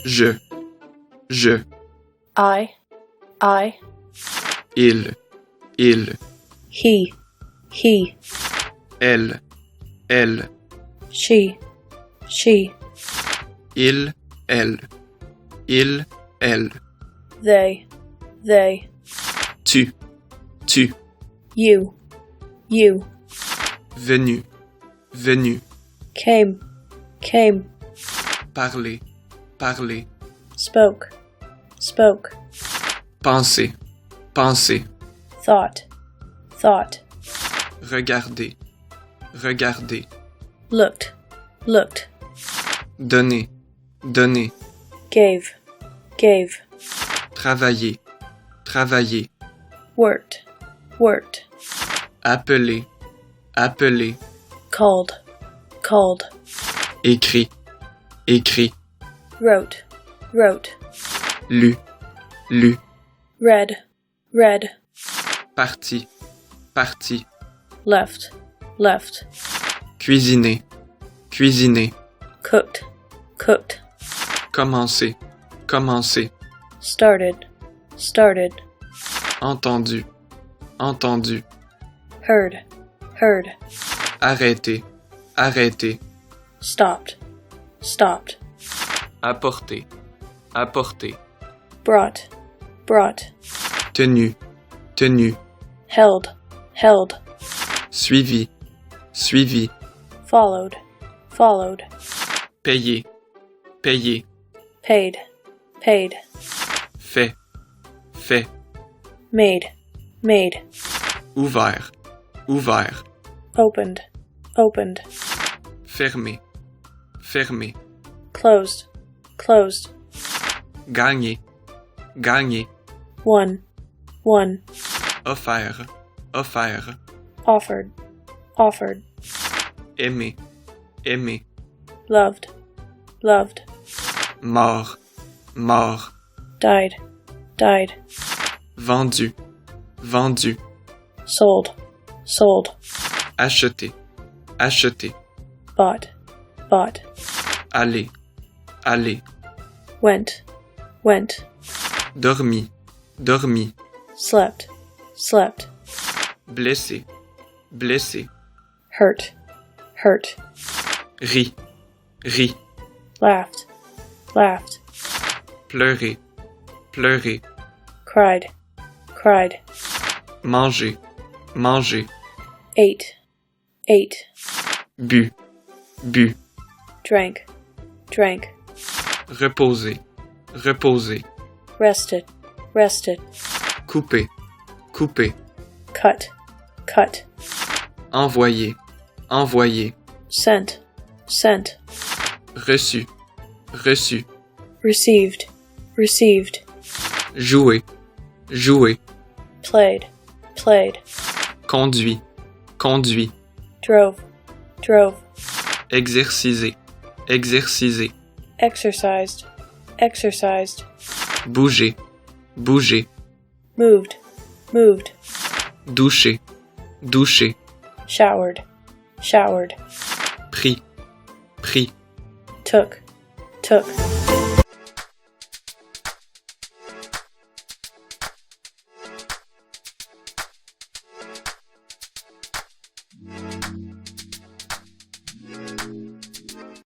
Je. I. Il. He. Elle. She. Il, elle. They. Tu. You. Venu. Came. Parler. Spoke. Penser. Thought. Regarder. Looked. Donner. Gave. Travailler. Worked. Appeler. Called. Écrit. Wrote. Lu. Read. Parti. Left. Cuisiner. Cooked. Commencer. Started. Entendu. Heard. Arrêter. Stopped. Apporter. Brought. Tenu. Held. Suivi. Followed. Payer. Paid. Fait. Made. Ouvert. Opened. Fermé. Closed. Gagner. Won. Offert. Offered. Aimer. Loved. Mort. Died. Vendu. Sold. Acheter. Bought. Aller. Went. Dormi. Slept. Blessé. Hurt. Ri. Laughed. Pleurer. Cried. Manger. Ate. Bu. Drank. Reposer. Rested. Couper. Cut. Envoyer. Sent. Reçu. Received. Jouer. Played. Conduit. Drove. Exerciser. Exercised. Bouger. Moved. Doucher. Showered. Pris. Took.